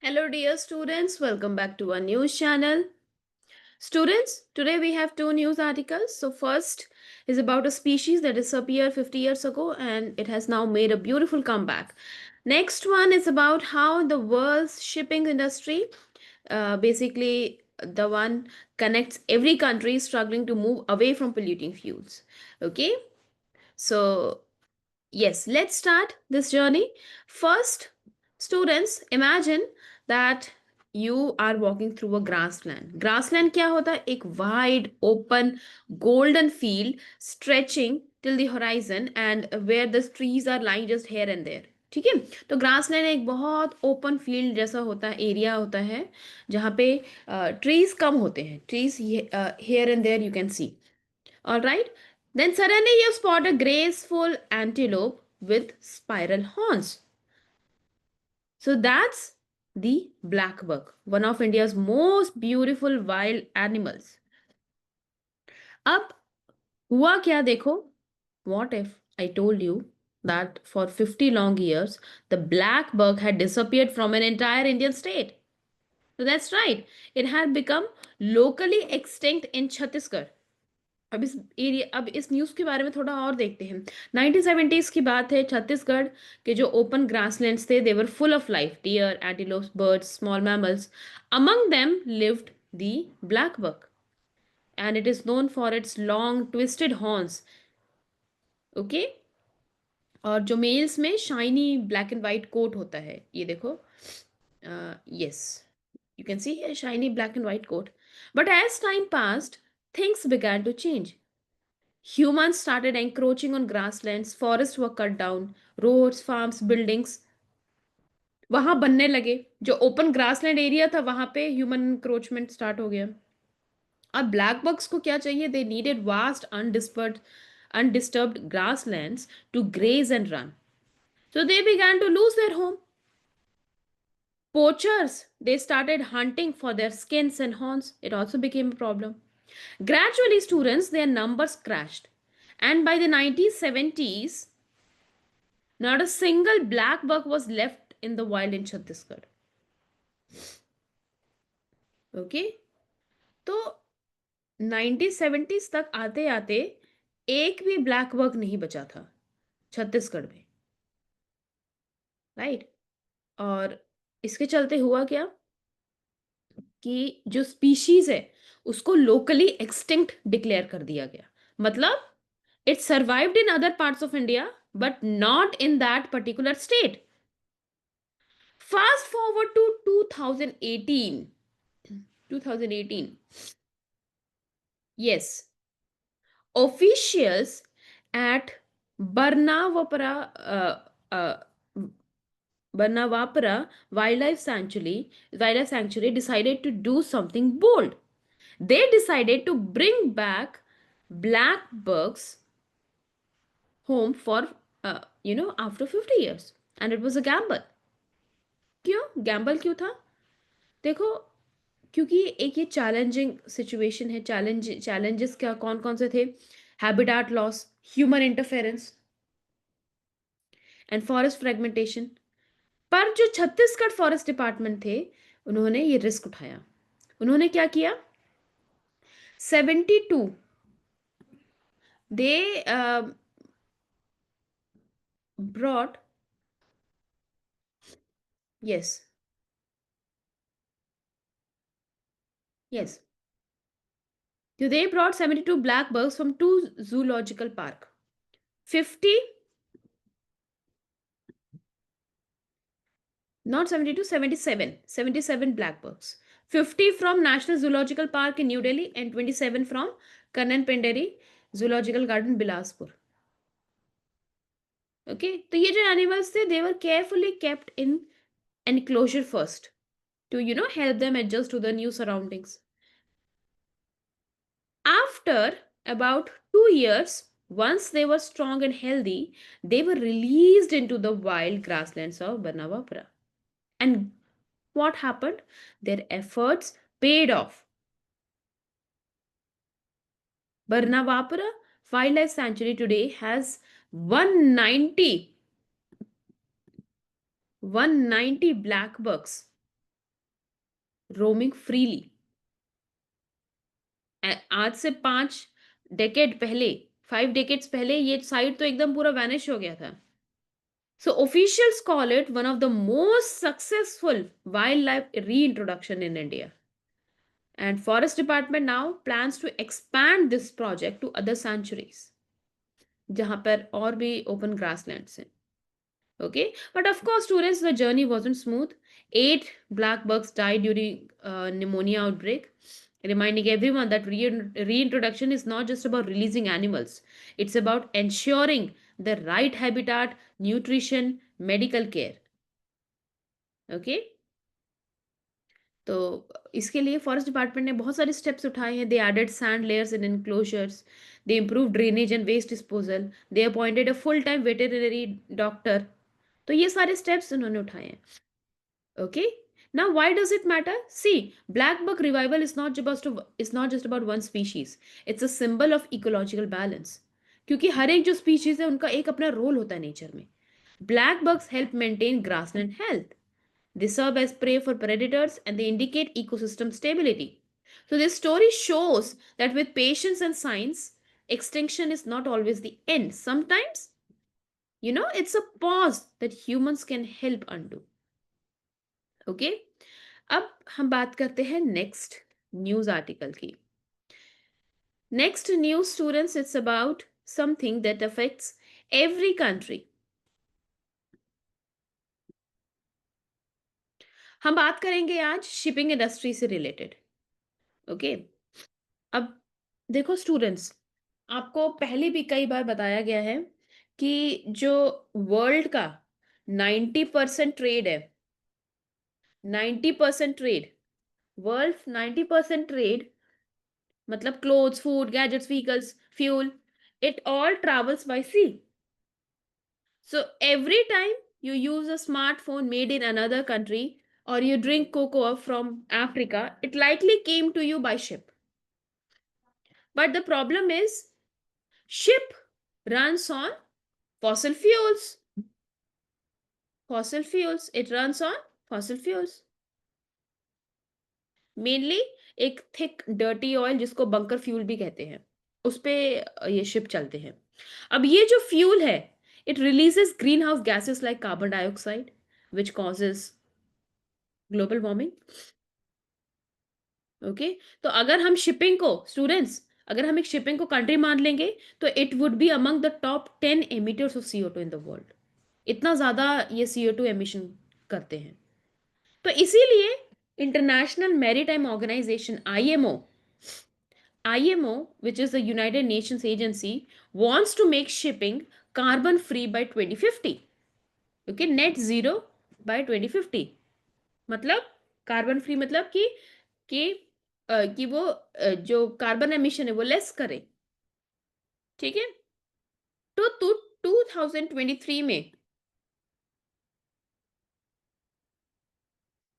Hello, dear students. Welcome back to our news channel. Students, today we have two news articles. So, first is about a species that disappeared 50 years ago and it has now made a beautiful comeback. Next one is about how the world's shipping industry, basically, the one connects every country struggling to move away from polluting fuels. Okay, so yes, let's start this journey. First, students, imagine that you are walking through a grassland. Grassland क्या होता है? एक wide, open, golden field stretching till the horizon and where the trees are lying just here and there. ठीक है, तो grassland एक बहुत open field जैसा होता है, एरिया होता है जहाँ पे ट्रीज कम होते हैं. Trees here and there you can see. All right. Then suddenly you spot a graceful antelope with spiral horns. So that's the black buck, one of India's most beautiful wild animals. अब हुआ क्या देखो? What if I told you that for 50 long years the black buck had disappeared from an entire Indian state? So that's right. It had become locally extinct in Chhattisgarh. अब इस news के बारे में थोड़ा और देखते हैं. 1970s की बात है. छत्तीसगढ़ के जो ओपन ग्रासलैंड्स थे, they were full of life. Deer, antelopes, birds, small mammals. Among them lived the blackbuck and it is known for its long twisted horns. Okay, और जो मेल्स में shiny black and white coat होता है, ये देखो. Yes, you can see shiny black and white coat. But as time passed, things began to change. Humans started encroaching on grasslands, forests were cut down, roads, farms, buildings वहां बनने लगे. जो open grassland area था वहां पे human encroachment start हो गया. अब ब्लैक बक्स को क्या चाहिए? They needed vast undisturbed grasslands to graze and run. So they began to lose their home. Poachers, they started hunting for their skins and horns. It also became a problem. Gradually, students, their numbers crashed. And by the 1970s, not a single black buck was left in the wild in Chhattisgarh. Okay, तो 1970s तक आते आते एक भी black buck नहीं बचा था छत्तीसगढ़ में. राइट. और इसके चलते हुआ क्या कि जो स्पीशीज है उसको लोकली एक्सटिंक्ट डिक्लेयर कर दिया गया. मतलब it survived in other parts of India but not in that particular state. Fast forward to 2018. 2018. Yes. Officials at Barnavapura, Barnavapura Wildlife Sanctuary decided to do something bold. They decided to bring back black bucks home for, after 50 years. And it was a gamble. क्यों Gamble क्यों था? देखो, क्योंकि एक ये challenging situation है. Challenges क्या कौन कौन से थे? Habitat loss, human interference and forest fragmentation. पर जो छत्तीसगढ़ फॉरेस्ट डिपार्टमेंट थे, उन्होंने ये रिस्क उठाया. उन्होंने क्या किया? 72 they brought. Yes, yes. So they brought 72 black bucks from two zoological park. 50, not 72, 77. 77 black bucks. 50 from National Zoological Park in New Delhi and 27 from Kannan Penderi Zoological Garden, Bilaspur. Okay, तो ये जो animals थे, they were carefully kept in enclosure first to, help them adjust to the new surroundings. After about 2 years, once they were strong and healthy, they were released into the wild grasslands of Banavapura. And what happened? Their efforts paid off. Barnavapura Wildlife Sanctuary today has 190 black bucks roaming freely. आज से 5 decade पहले, 5 decades पहले ये site तो एकदम पूरा vanish हो गया था। So officials call it one of the most successful wildlife reintroduction in India. And Forest Department now plans to expand this project to other sanctuaries, जहाँ पर और भी open grasslands हैं. Okay, but of course, students, the journey wasn't smooth. 8 black bucks died during pneumonia outbreak, reminding everyone that reintroduction is not just about releasing animals; it's about ensuring the right habitat, nutrition, medical care. Okay. तो इसके लिए forest department ने बहुत सारे steps उठाए हैं। They added sand layers in enclosures, they improve drainage and waste disposal, they appointed a full time veterinary doctor. तो ये सारे स्टेप्स उन्होंने उठाए हैं। Okay, now why does it matter? See, black buck revival is not just about one species. It's a symbol of ecological balance. क्योंकि हर एक जो species है उनका एक अपना रोल होता है नेचर में। Black bugs help maintain grassland health, they serve as prey for predators, and they indicate ecosystem stability. So, this story shows that with patience and science, extinction is not always the end. Sometimes, it's a pause that humans can help undo. Okay? अब हम बात करते हैं next news article की। Next news students, it's about something that affects every country. हम बात करेंगे आज शिपिंग इंडस्ट्री से रिलेटेड। ओके, अब देखो स्टूडेंट्स, आपको पहले भी कई बार बताया गया है कि जो वर्ल्ड का 90% ट्रेड है, 90% ट्रेड, वर्ल्ड 90% ट्रेड, मतलब clothes, food, gadgets, vehicles, fuel, it all travels by sea. So every time you use a smartphone made in another country or you drink cocoa from Africa, it likely came to you by ship. But the problem is, ship runs on fossil fuels. Fossil fuels. It runs on fossil fuels. Mainly एक thick dirty oil जिसको bunker fuel भी कहते हैं, उस पे ये ship चलते हैं। अब ये जो फ्यूल है, it releases green house gases like carbon dioxide, which causes global warming. Okay, तो अगर हम शिपिंग को स्टूडेंट्स, अगर हम एक शिपिंग को कंट्री मान लेंगे तो it would be among the top 10 emitters of CO2 in the world. इतना ज्यादा ये CO2 एमिशन करते हैं। तो इसीलिए international maritime organization IMO, which is the United Nations agency, wants to make shipping carbon free by 2050. Okay, net zero by 2050। मतलब carbon free मतलब कि वो जो कार्बन एमिशन है वो लेस करे। ठीक है, तो 2023 में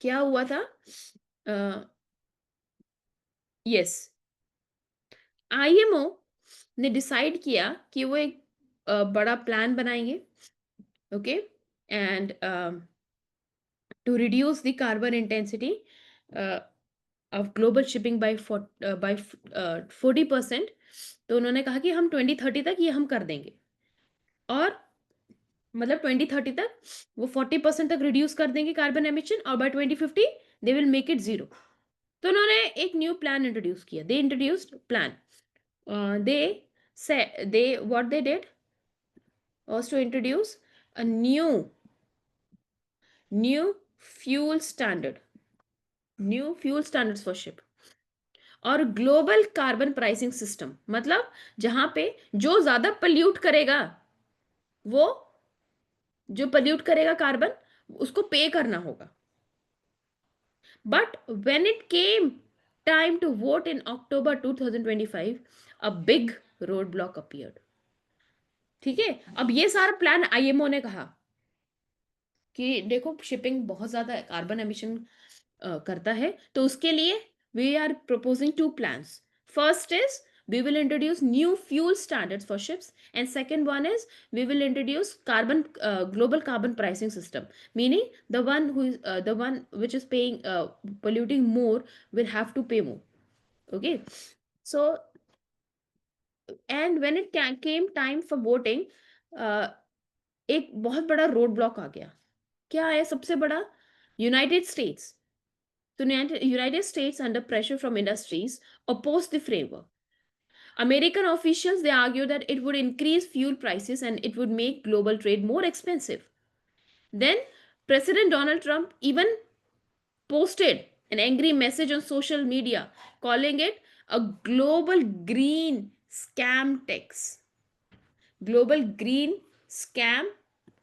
क्या हुआ था? यस, IMO ने डिसाइड किया कि वो एक बड़ा प्लान बनाएंगे। Okay, and to reduce the carbon intensity of global shipping by 40%। तो उन्होंने कहा कि हम 2030 तक ये हम कर देंगे, और मतलब 2030 तक वो 40% तक रिड्यूस कर देंगे कार्बन एमिशन, और by 2050 they will make it zero. तो उन्होंने एक न्यू प्लान इंट्रोड्यूस किया। They introduced plan, they they what they did was to introduce a new fuel standard, new fuel standards for ship, और global carbon pricing system. मतलब जहां पे जो ज्यादा पल्यूट करेगा, वो जो पल्यूट करेगा कार्बन, उसको पे करना होगा। But when it came time to vote in October 2025, a big road block appeared. ठीक है, अब ये सारा प्लान IMO ने कहा कि देखो शिपिंग बहुत ज्यादा कार्बन एमिशन करता है, तो उसके लिए we are proposing 2 plans. First is we will introduce new fuel standards for ships, and second one is we will introduce carbon global carbon pricing system, meaning the one who is the one which is paying polluting more will have to pay more. Okay, so and when it came time for voting, एक बहुत बड़ा road block आ गया. क्या है सबसे बड़ा? United states. So United States, under pressure from industries, opposed the framework. American officials, they argued that it would increase fuel prices and it would make global trade more expensive. Then President Donald Trump even posted an angry message on social media calling it a global green scam tax. Global green scam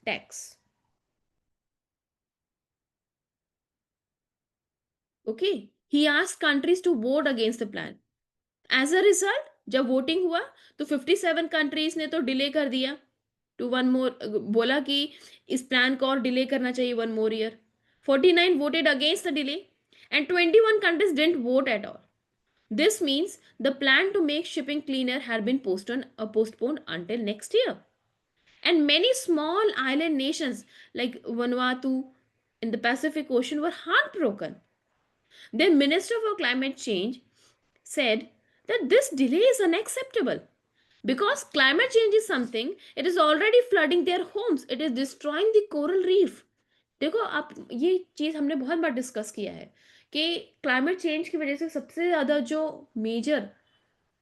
tax. Okay. He asked countries to vote against the plan. As a result जब voting हुआ तो 57 countries ने तो delay कर दिया to one more, बोला कि इस प्लान को और डिले करना चाहिए 1 more year. 49 voted against the delay and 21 countries didn't vote at all. This means the plan to make shipping cleaner had been postponed until next year. And many small island nations like Vanuatu in the Pacific Ocean were heartbroken. Their Minister for Climate Change said that this delay is unacceptable because climate change is something, it is already flooding their homes, it is destroying the coral reef. देखो आप ये चीज हमने बहुत बार discuss किया है कि climate change की वजह से सबसे ज्यादा जो मेजर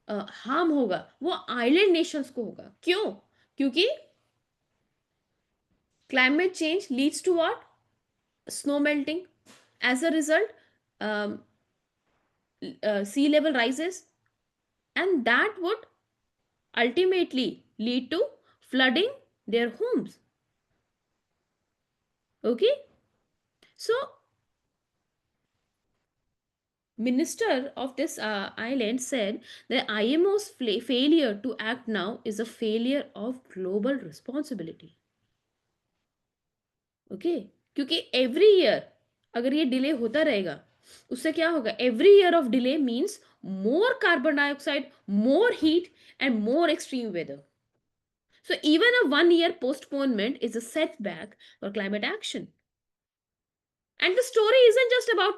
हार्म होगा वो आइलैंड नेशंस को होगा. क्यों? क्योंकि climate change leads to what? Snow melting. As a result, um, sea level rises, and that would ultimately lead to flooding their homes. Okay, so minister of this island said the IMO's failure to act now is a failure of global responsibility. Okay, क्योंकि every year अगर ये delay होता रहेगा उससे क्या होगा? Every year of delay means more carbon dioxide, more heat, and more extreme weather. So even a 1 year postponement is a setback for climate action. And the story isn't just about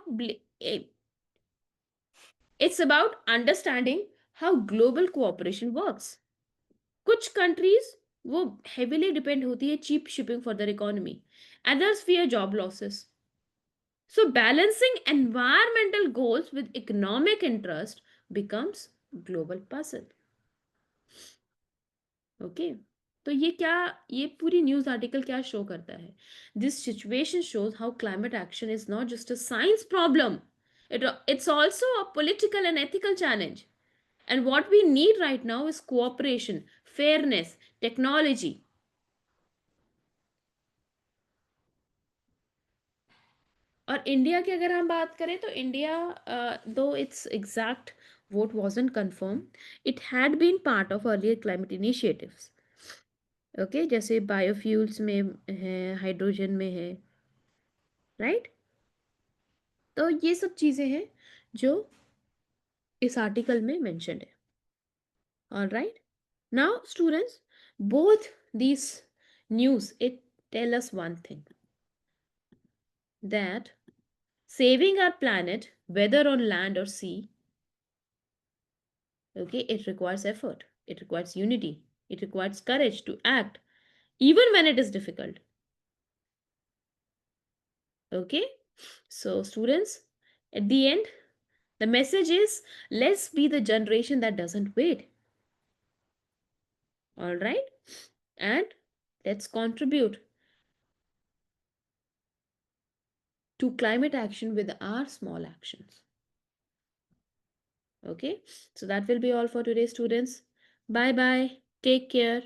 it's about understanding how global cooperation works. कुछ countries वो heavily depend होती है cheap shipping for their economy. Others fear job losses. So balancing environmental goals with economic interest becomes global puzzle. Okay. तो ये पूरी news article क्या show करता है? This situation shows how climate action is not just a science problem, it's also a political and ethical challenge. And what we need right now is cooperation, fairness, technology. और India की अगर हम बात करें तो India, दो it's exact vote wasn't confirmed, it had been part of earlier climate initiatives. Okay, जैसे biofuels में है, हाइड्रोजन में है, राइट? तो ये सब चीज़ें हैं जो इस आर्टिकल में मेंशन्ड है. Alright, now students, both these news it tell us one thing, that saving our planet, whether on land or sea, okay, it requires effort, it requires unity, it requires courage to act even when it is difficult. Okay, so students, at the end, the message is, let's be the generation that doesn't wait. All right, and let's contribute to climate action with our small actions. Okay, so that will be all for today, students. Bye bye, take care.